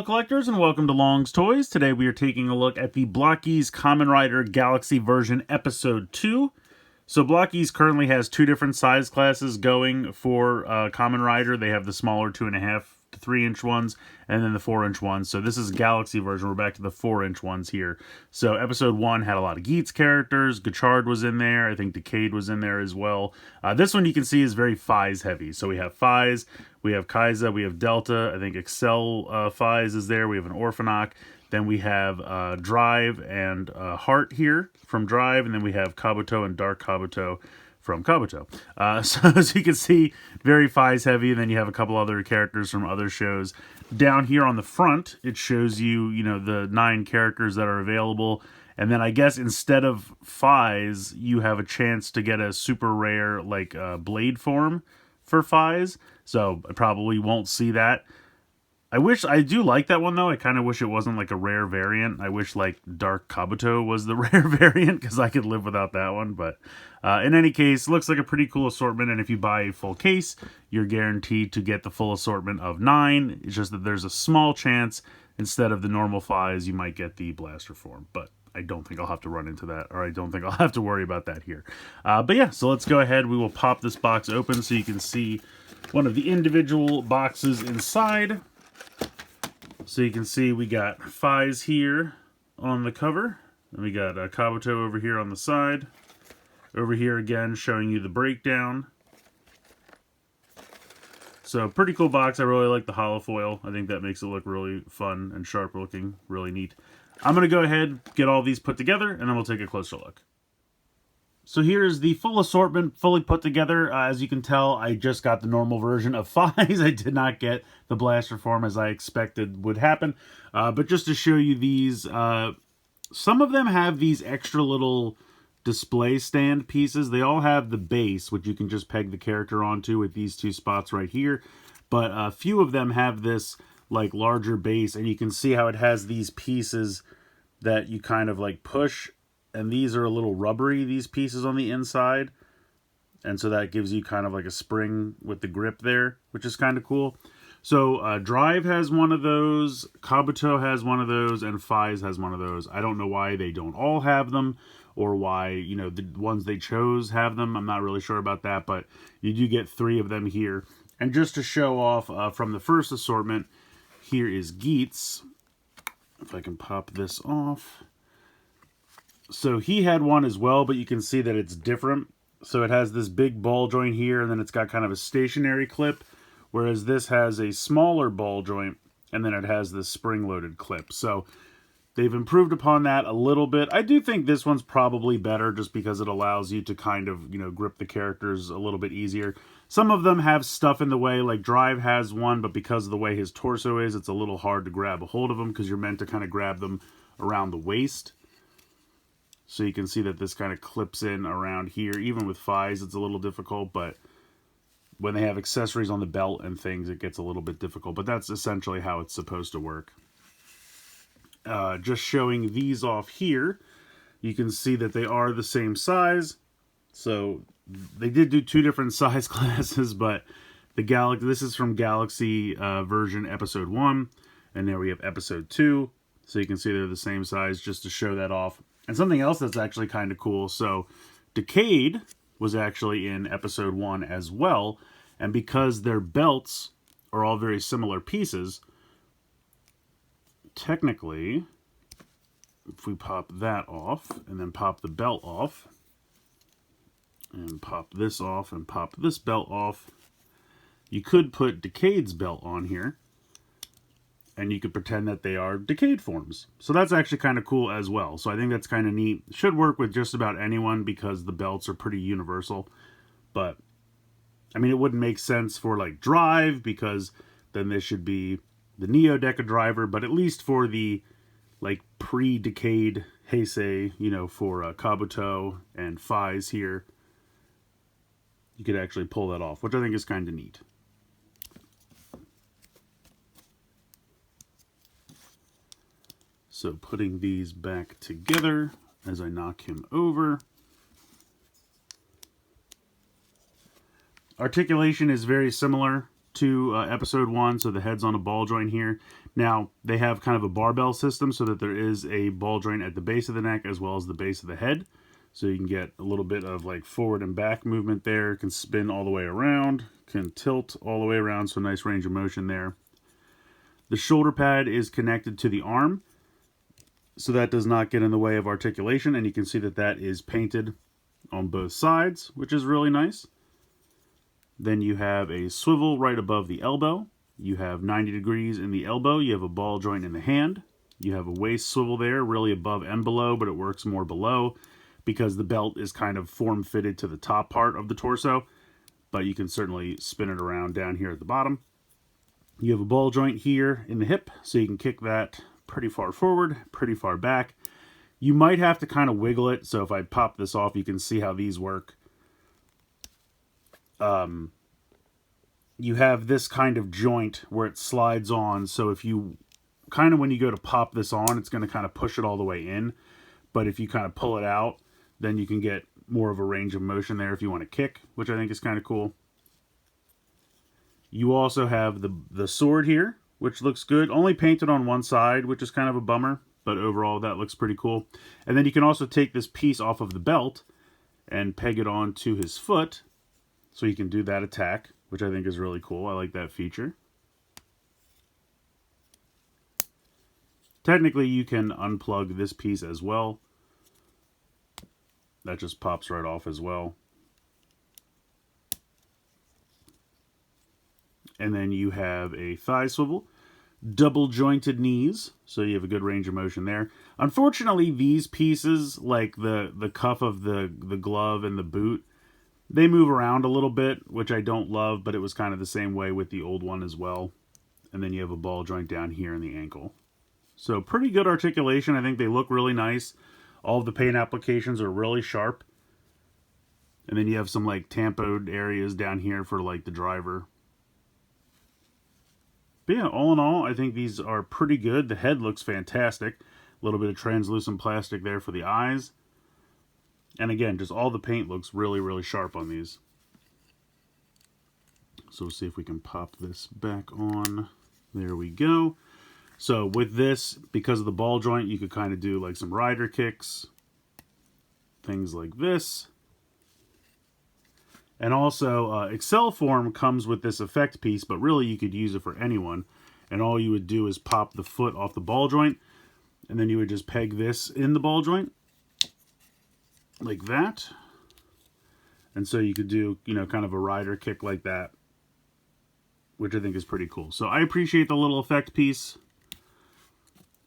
fellow collectors, and welcome to Long's Toys. Today we are taking a look at the Blokees Kamen Rider Galaxy version Episode 2. So Blokees currently has two different size classes going for Kamen Rider. They have the smaller 2.5 to 3 inch ones, and then the 4-inch ones. So this is Galaxy version. We're back to the 4-inch ones here. So Episode 1 had a lot of Geats characters. Gachard was in there. I think Decade was in there as well. This one you can see is very Faiz heavy. So we have Faiz, we have Kaiza, we have Delta. I think Excel Faiz is there. We have an Orphanok. Then we have Drive and Hart here from Drive. And then we have Kabuto and Dark Kabuto from Kabuto. So as you can see, very Faiz heavy. And then you have a couple other characters from other shows. Down here on the front, it shows you, the 9 characters that are available. And then I guess instead of Faiz, you have a chance to get a super rare, like, blade form for Faiz. So I probably won't see that. I do like that one, though. I kind of wish it wasn't like a rare variant. I wish like Dark Kabuto was the rare variant, because I could live without that one. But in any case, looks like a pretty cool assortment. And if you buy a full case, you're guaranteed to get the full assortment of 9. It's just that there's a small chance, instead of the normal Faiz, you might get the blaster form. But I don't think I'll have to run into that, or I don't think I'll have to worry about that here. But yeah, so let's go ahead. We will pop this box open so you can see one of the individual boxes inside. So you can see we got Faiz here on the cover, and we got Kabuto over here on the side. Over here again showing you the breakdown. So pretty cool box. I really like the holofoil. I think that makes it look really fun and sharp looking, really neat. I'm going to go ahead, get all these put together, and then we'll take a closer look. So here's the full assortment, fully put together. As you can tell, I just got the normal version of Faiz. I did not get the blaster form as I expected would happen. But just to show you these, some of them have these extra little display stand pieces. They all have the base, which you can just peg the character onto with these 2 spots right here. But a few of them have this like larger base, and you can see how it has these pieces that you kind of like push. And these are a little rubbery, these pieces on the inside. And so that gives you kind of like a spring with the grip there, which is kind of cool. So Drive has one of those, Kabuto has one of those, and Faiz has one of those. I don't know why they don't all have them, or why, the ones they chose have them. I'm not really sure about that, but you do get 3 of them here. And just to show off from the first assortment, here is Geats. If I can pop this off. So he had one as well, but you can see that it's different. So it has this big ball joint here, and then it's got kind of a stationary clip, whereas this has a smaller ball joint, and then it has this spring-loaded clip. So they've improved upon that a little bit. I do think this one's probably better, just because it allows you to kind of, grip the characters a little bit easier. Some of them have stuff in the way, like Drive has one, but because of the way his torso is, it's a little hard to grab a hold of them, because you're meant to kind of grab them around the waist. So you can see that this kind of clips in around here. Even with Faiz, it's a little difficult, but when they have accessories on the belt and things, it gets a little bit difficult. But that's essentially how it's supposed to work. Just showing these off here, you can see that they are the same size. So they did do 2 different size classes, but this is from Galaxy version Episode 1, and there we have Episode 2. So you can see they're the same size, just to show that off. And something else that's actually kind of cool, so Decade was actually in Episode 1 as well, and because their belts are all very similar pieces, technically, if we pop that off, and then pop the belt off, and pop this off, and pop this belt off, you could put Decade's belt on here, and you could pretend that they are Decade forms. So that's actually kind of cool as well. So I think that's kind of neat. Should work with just about anyone, because the belts are pretty universal. But, I mean, it wouldn't make sense for, like, Drive, because then this should be the Neo Deca driver. But at least for the, like, pre-Decade Heisei, for Kabuto and Faiz here, you could actually pull that off, which I think is kind of neat. So putting these back together as I knock him over. Articulation is very similar to episode 1, so the head's on a ball joint here. Now, they have kind of a barbell system so that there is a ball joint at the base of the neck as well as the base of the head. So you can get a little bit of like forward and back movement there. Can spin all the way around, can tilt all the way around, so nice range of motion there. The shoulder pad is connected to the arm, so that does not get in the way of articulation, and you can see that that is painted on both sides, which is really nice. Then you have a swivel right above the elbow. You have 90 degrees in the elbow. You have a ball joint in the hand. You have a waist swivel there, really above and below, but it works more below because the belt is kind of form-fitted to the top part of the torso, but you can certainly spin it around down here at the bottom. You have a ball joint here in the hip, so you can kick that pretty far forward, pretty far back. You might have to kind of wiggle it, so if I pop this off, you can see how these work. You have this kind of joint where it slides on, so if you kind of, when you go to pop this on, it's going to kind of push it all the way in, but if you kind of pull it out, then you can get more of a range of motion there if you want to kick, which I think is kind of cool. You also have the sword here, which looks good, only painted on one side, which is kind of a bummer, but overall that looks pretty cool. And then you can also take this piece off of the belt and peg it onto his foot, so you can do that attack, which I think is really cool. I like that feature. Technically, you can unplug this piece as well. That just pops right off as well. And then you have a thigh swivel, double jointed knees, so you have a good range of motion there. Unfortunately, these pieces, like the cuff of the glove and the boot, they move around a little bit, which I don't love, but it was kind of the same way with the old one as well. And then you have a ball joint down here in the ankle. So pretty good articulation. I think they look really nice. All of the paint applications are really sharp. And then you have some like tampoed areas down here for like the driver. But yeah, all in all, I think these are pretty good. The head looks fantastic. A little bit of translucent plastic there for the eyes. And again, just all the paint looks really, really sharp on these. So we'll see if we can pop this back on. There we go. So with this, because of the ball joint, you could kind of do like some rider kicks, things like this. And also, Excel form comes with this effect piece, but really you could use it for anyone. And all you would do is pop the foot off the ball joint, and then you would just peg this in the ball joint, like that. And so you could do, you know, kind of a rider kick like that, which I think is pretty cool. So I appreciate the little effect piece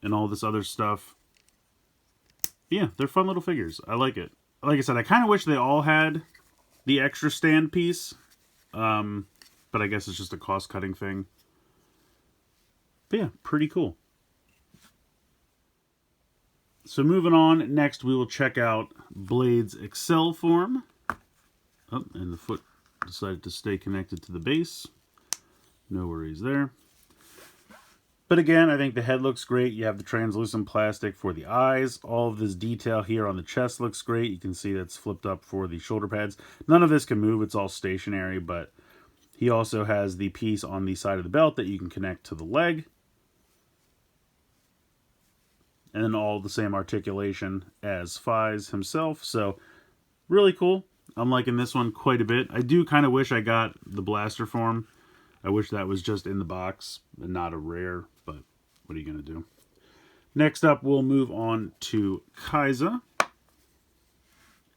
and all this other stuff. Yeah, they're fun little figures. I like it. Like I said, I kind of wish they all had the extra stand piece, but I guess it's just a cost-cutting thing. But yeah, pretty cool. So moving on, next we will check out Blade's Excel form. Oh, and the foot decided to stay connected to the base. No worries there. But again, I think the head looks great. You have the translucent plastic for the eyes. All of this detail here on the chest looks great. You can see that's flipped up for the shoulder pads. None of this can move. It's all stationary, but he also has the piece on the side of the belt that you can connect to the leg. And then all the same articulation as Faiz himself. So really cool. I'm liking this one quite a bit. I do kind of wish I got the blaster form. I wish that was just in the box and not a rare, but what are you going to do? Next up, we'll move on to Kaisa.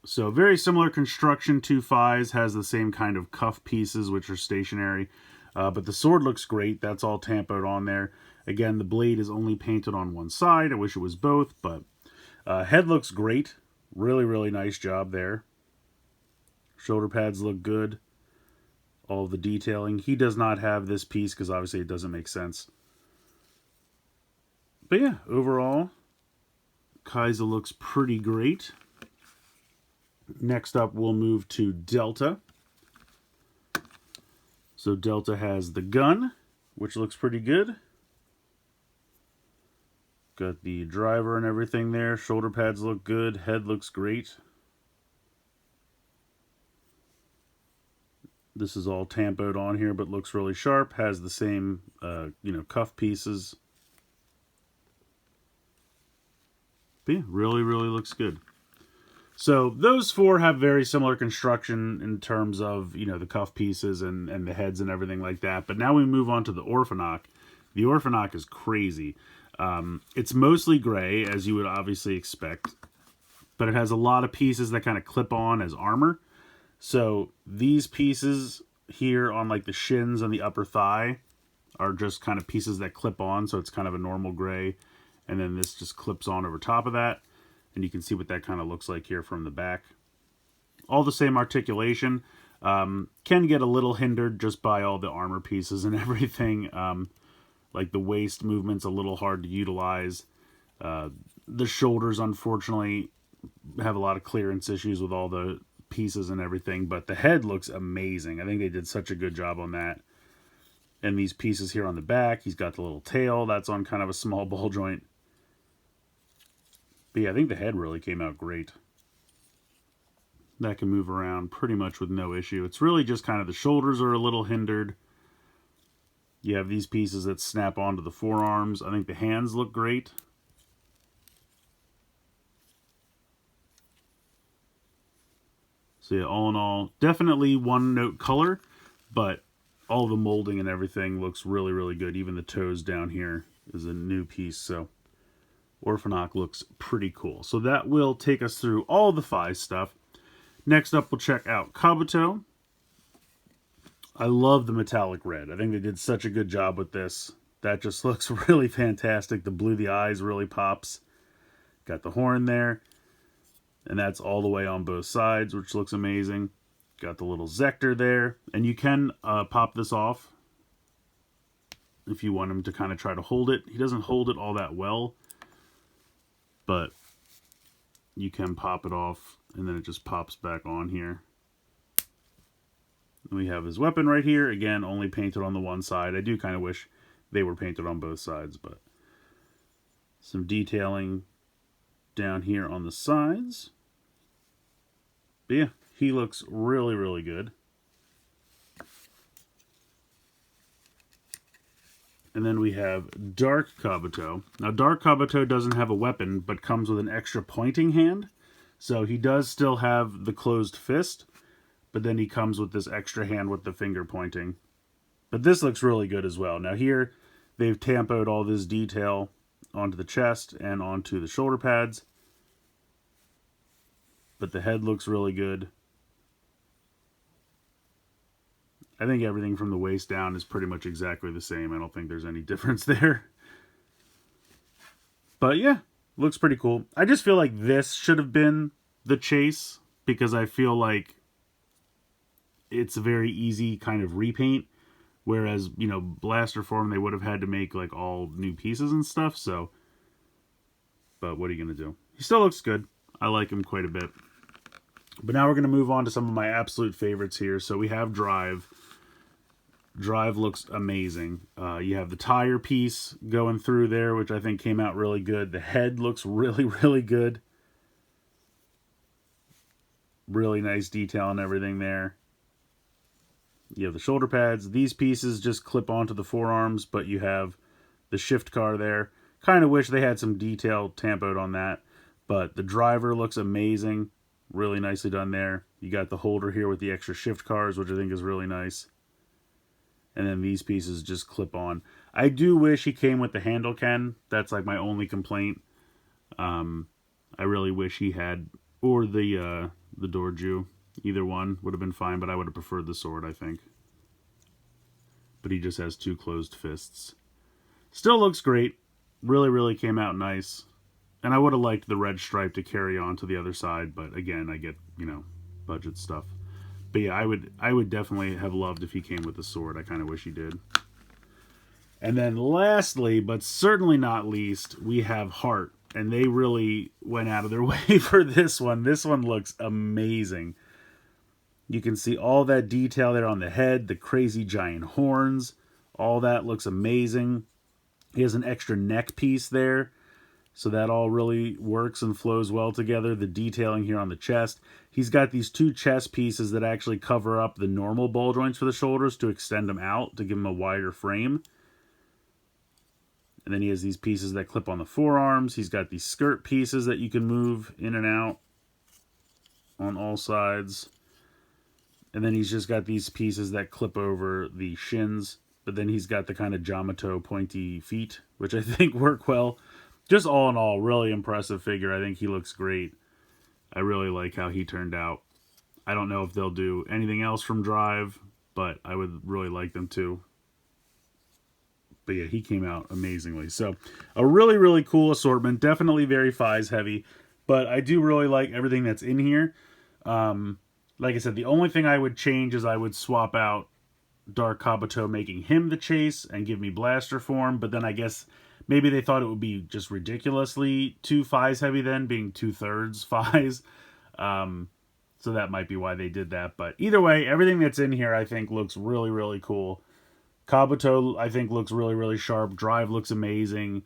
So very similar construction to Faiz, has the same kind of cuff pieces, which are stationary. But the sword looks great. That's all tampoed on there. Again, the blade is only painted on one side. I wish it was both, but head looks great. Really, really nice job there. Shoulder pads look good. All of the detailing. He does not have this piece because obviously it doesn't make sense. But yeah, overall, Kaisa looks pretty great. Next up, we'll move to Delta. So Delta has the gun, which looks pretty good. Got the driver and everything there. Shoulder pads look good. Head looks great. This is all tampoed on here, but looks really sharp. Has the same, cuff pieces. But yeah, really, really looks good. So those four have very similar construction in terms of, you know, the cuff pieces and the heads and everything like that. But now we move on to the Orphanok. The Orphanok is crazy. It's mostly gray, as you would obviously expect. But it has a lot of pieces that kind of clip on as armor. So these pieces here on like the shins and the upper thigh are just kind of pieces that clip on. So it's kind of a normal gray. And then this just clips on over top of that. And you can see what that kind of looks like here from the back. All the same articulation. Can get a little hindered just by all the armor pieces and everything. Like the waist movement's a little hard to utilize. The shoulders, unfortunately, have a lot of clearance issues with all the pieces and everything. But the head looks amazing. I think they did such a good job on that. And these pieces here on the back, he's got the little tail. That's on kind of a small ball joint. But yeah, I think the head really came out great. That can move around pretty much with no issue. It's really just kind of the shoulders are a little hindered. You have these pieces that snap onto the forearms. I think the hands look great. So yeah, all in all, definitely one note color, but all the molding and everything looks really, really good. Even the toes down here is a new piece, so Orphanok looks pretty cool. So that will take us through all the Faiz stuff. Next up, we'll check out Kabuto. I love the metallic red. I think they did such a good job with this. That just looks really fantastic. The blue, the eyes really pops. Got the horn there. And that's all the way on both sides, which looks amazing. Got the little Zector there. And you can pop this off if you want him to kind of try to hold it. He doesn't hold it all that well, but you can pop it off and then it just pops back on here. We have his weapon right here. Again, only painted on the one side. I do kind of wish they were painted on both sides, but some detailing down here on the sides. But yeah, he looks really, really good. And then we have Dark Kabuto. Now, Dark Kabuto doesn't have a weapon, but comes with an extra pointing hand. So he does still have the closed fist, but then he comes with this extra hand with the finger pointing. But this looks really good as well. Now here, they've tampoed all this detail onto the chest and onto the shoulder pads. But the head looks really good. I think everything from the waist down is pretty much exactly the same. I don't think there's any difference there. But yeah, looks pretty cool. I just feel like this should have been the chase, because I feel like it's a very easy kind of repaint. Whereas, you know, blaster form, they would have had to make like all new pieces and stuff. So, but what are you going to do? He still looks good. I like him quite a bit. But now we're going to move on to some of my absolute favorites here. So we have Drive. Drive looks amazing. You have the tire piece going through there, which I think came out really good. The head looks really, really good. Really nice detail and everything there. You have the shoulder pads. These pieces just clip onto the forearms, but you have the shift car there. Kind of wish they had some detail tampoed on that. But the driver looks amazing. Really nicely done there. You got the holder here with the extra shift cars, which I think is really nice. And then these pieces just clip on. I do wish he came with the handle can. That's like my only complaint. I really wish he had, or the Dorju. Either one would have been fine, but I would have preferred the sword, I think. But he just has two closed fists. Still looks great. Really, really came out nice. And I would have liked the red stripe to carry on to the other side, but again, I get, you know, budget stuff. But yeah, I would definitely have loved if he came with the sword. I kind of wish he did. And then lastly, but certainly not least, we have Hart. And they really went out of their way for this one. This one looks amazing. You can see all that detail there on the head, the crazy giant horns. All that looks amazing. He has an extra neck piece there, so that all really works and flows well together. The detailing here on the chest. He's got these two chest pieces that actually cover up the normal ball joints for the shoulders to extend them out, to give him a wider frame. And then he has these pieces that clip on the forearms. He's got these skirt pieces that you can move in and out on all sides. And then he's just got these pieces that clip over the shins. But then he's got the kind of Yamato pointy feet, which I think work well. Just all in all, really impressive figure. I think he looks great. I really like how he turned out. I don't know if they'll do anything else from Drive, but I would really like them to. But yeah, he came out amazingly. So a really, really cool assortment. Definitely very Faiz heavy. But I do really like everything that's in here. Like I said, the only thing I would change is I would swap out Dark Kabuto, making him the chase, and give me blaster form. But then I guess maybe they thought it would be just ridiculously too Faiz heavy then, being 2/3 Faiz. So that might be why they did that. But either way, everything that's in here I think looks really, really cool. Kabuto, I think, looks really, really sharp. Drive looks amazing.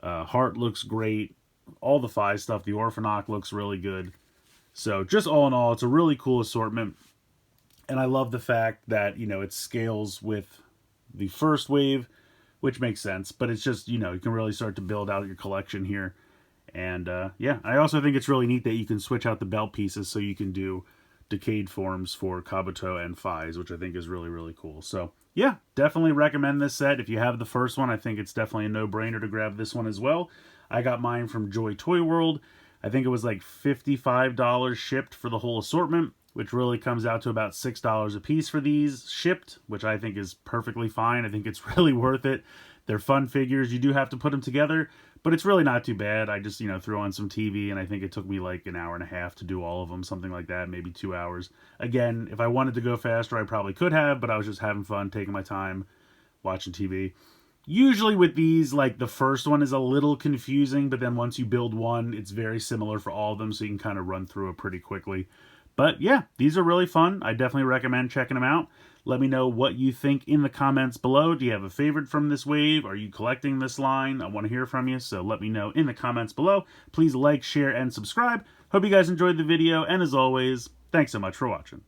Hart looks great. All the Faiz stuff. The Orphanok looks really good. So just all in all, it's a really cool assortment. And I love the fact that, you know, it scales with the first wave, which makes sense. But it's just, you know, you can really start to build out your collection here. And, yeah, I also think it's really neat that you can switch out the belt pieces so you can do decayed forms for Kabuto and Faiz, which I think is really, really cool. So, yeah, definitely recommend this set. If you have the first one, I think it's definitely a no-brainer to grab this one as well. I got mine from Joy Toy World. I think it was like $55 shipped for the whole assortment, which really comes out to about $6 a piece for these shipped, which I think is perfectly fine. I think it's really worth it. They're fun figures. You do have to put them together, but it's really not too bad. I just, you know, threw on some TV, and I think it took me like an hour and a half to do all of them, something like that, maybe 2 hours. Again, if I wanted to go faster, I probably could have, but I was just having fun, taking my time, watching TV. Usually with these, like, the first one is a little confusing, but then once you build one, it's very similar for all of them, so you can kind of run through it pretty quickly. But yeah, these are really fun. I definitely recommend checking them out. Let me know what you think in the comments below. Do you have a favorite from this wave? Are you collecting this line? I want to hear from you, so let me know in the comments below. Please like, share, and subscribe. Hope you guys enjoyed the video, and as always, thanks so much for watching.